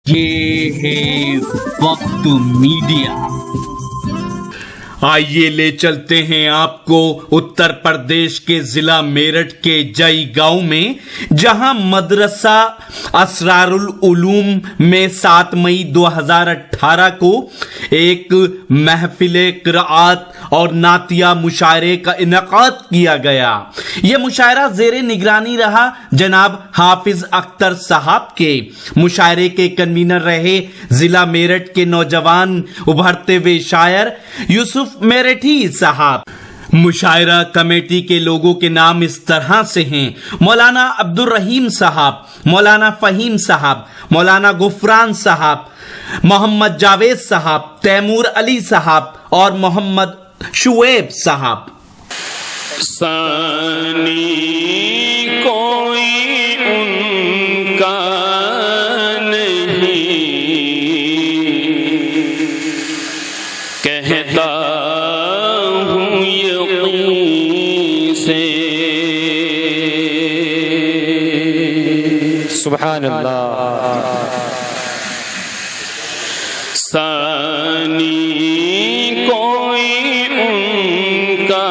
یہ ہے وقت میڈیا۔ آئیے لے چلتے ہیں آپ کو اتر پردیش کے ضلع میرٹھ کے جئی گاؤں میں، جہاں مدرسہ اسرار العلوم میں 7 مئی 2018 کو ایک محفل قرأت اور نعتیہ مشاعرے کا انعقاد کیا گیا۔ یہ مشاعرہ زیر نگرانی رہا جناب حافظ اختر صاحب کے۔ مشاعرے کے کنوینر رہے ضلع میرٹھ کے نوجوان ابھرتے ہوئے شاعر یوسف میرٹھی صاحب۔ مشاعرہ کمیٹی کے لوگوں کے نام اس طرح سے ہیں: مولانا عبد الرحیم صاحب، مولانا فہیم صاحب، مولانا غفران صاحب، محمد جاوید صاحب، تیمور علی صاحب اور محمد شعیب صاحب۔ ثانی کوئی ان کا نہیں، کہتا ہوں یقین سے۔ سبحان اللہ۔ ثانی کوئی ان کا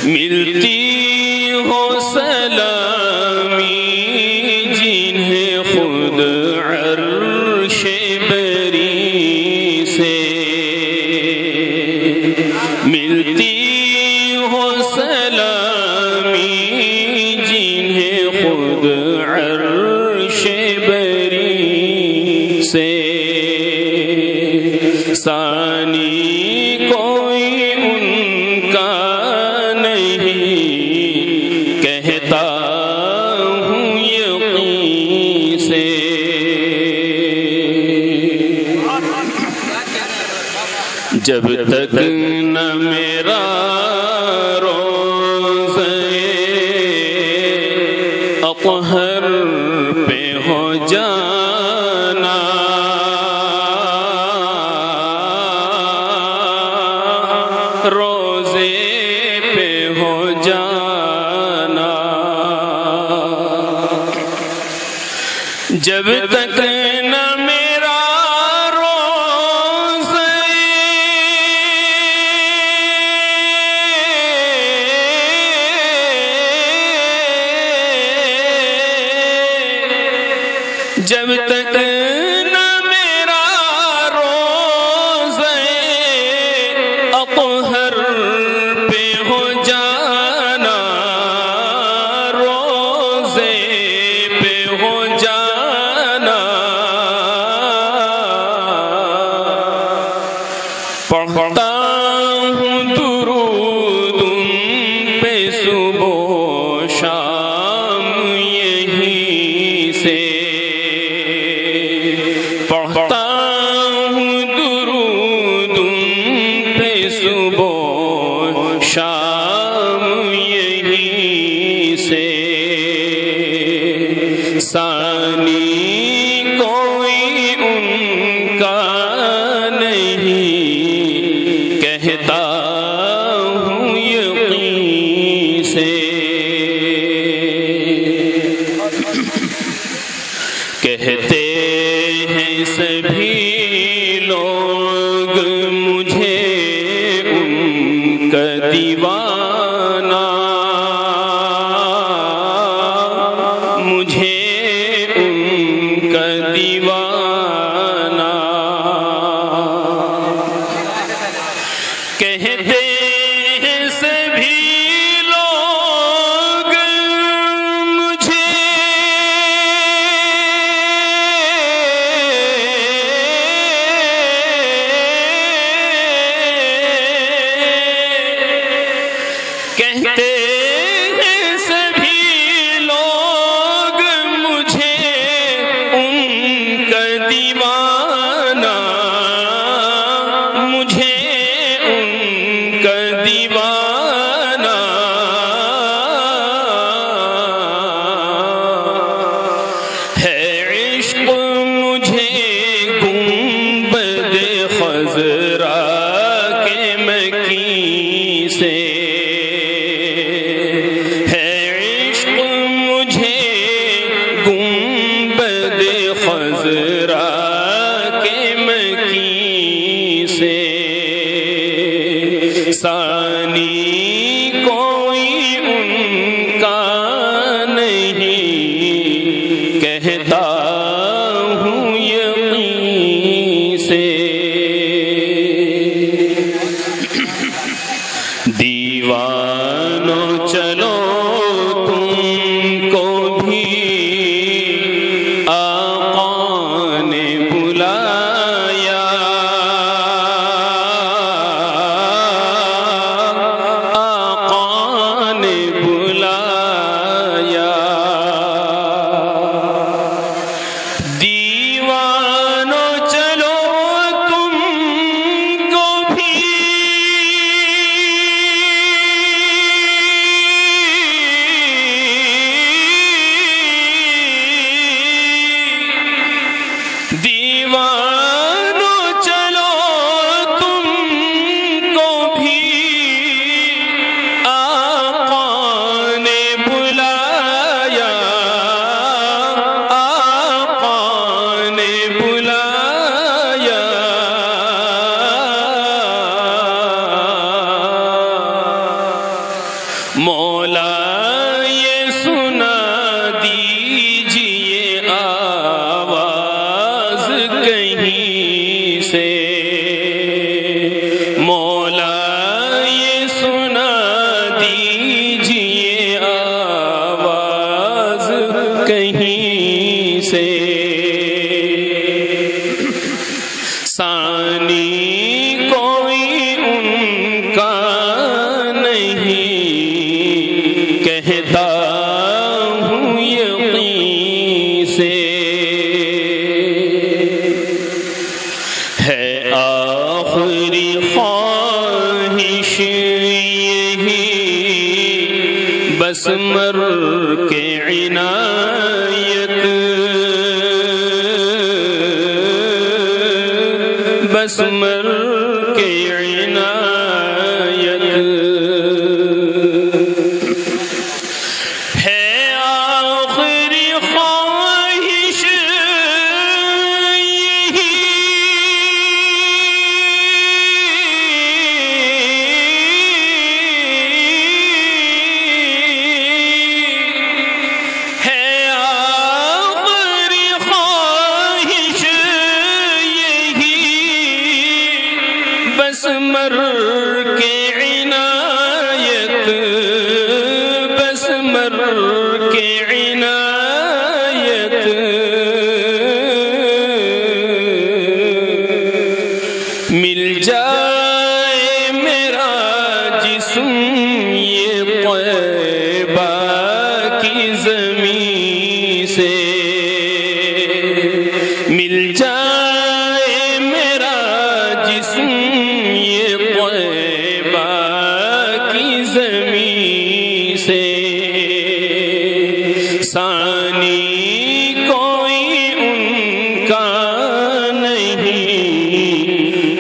ملتی ہو سلامی جنہیں خود عرش بری سے، ملتی ہو سلامی جنہیں خود عرش بری سے۔ ثانی کوئی ان کا جب تک نہ میرا روزہ اطہر پہ ہو جانا، روزے پہ ہو جانا، جب تک نہ میرا جب تک نہ میرا روزہ اطہر پہ ہو جانا، روزے پہ ہو جانا، پڑھتا ہوں درود ان پہ صبح و شام یہیں سے، پڑھتا ہوں درود ان پہ صبح و شام یہیں سے۔ ثانی کوئی ان کا نہیں، کہتا ہوں یقین سے۔ کہتے ہیں سبھی لوگ مجھے ان کا دیوانہ، مجھے ان کا دیوانہ، کہتے ہیں سبھی لوگ مجھے کہتے ہیں سبھی لوگ مجھے ان کا دیوانہ مجھے ان کا دیوانہ ہے عشق مجھے گنبد خضرا کے مکی سے ہے عشق مجھے گنبد خضرا کے مکی سے ثانی کوئی ان کا نہیں کہتا ہوں یقین سے دیوانو چلو تم کو بھی آقا نے بلایا آقا نے بلایا دیوانو چلو تم کو بھی دیوانو چلو تم کو بھی آقا نے بلایا آقا نے بلایا مولا یہ سنا دیجئے آواز کہیں سے مولا یہ سنا دیجئے آواز کہیں سے ثانی کوئی ان کا نہیں کہتا ہوں یقین سے ہے آخری خواہش یہی بس مر کے عنایت بس مر کے عنایت ہے آخری خواہش یہی ہے آخری خواہش یہی بس مر کے عنایت بس مر کے عنایت مل جائے میرا جسم یہ طیبہ کی زمین سے مل جائے میرا جسم یہ طیبہ کی زمین سے ثانی کوئی ان کا نہیں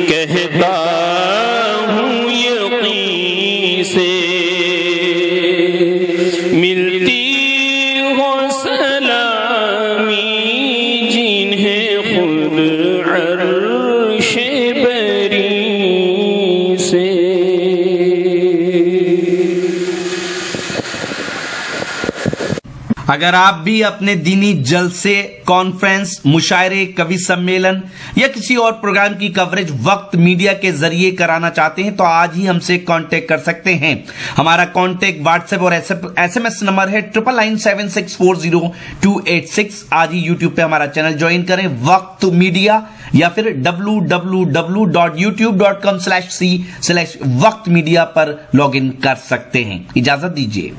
کہتا ہوں یقین سے ملتی ہو سلامی جنہیں خود عرش بری سے اگر آپ بھی اپنے دینی جلسے، کانفرنس، مشاعرے، کوی سمیلن یا کسی اور پروگرام کی کوریج وقت میڈیا کے ذریعے کرانا چاہتے ہیں تو آج ہی ہم سے کانٹیکٹ کر سکتے ہیں. ہمارا کانٹیکٹ واٹس ایپ اور ایس ایم ایس نمبر ہے 9997640286. آج ہی یوٹیوب پہ ہمارا چینل جوائن کریں وقت میڈیا، یا پھر www.youtube.com/c/وقت میڈیا پر لاگ ان کر سکتے ہیں. اجازت دیجیے.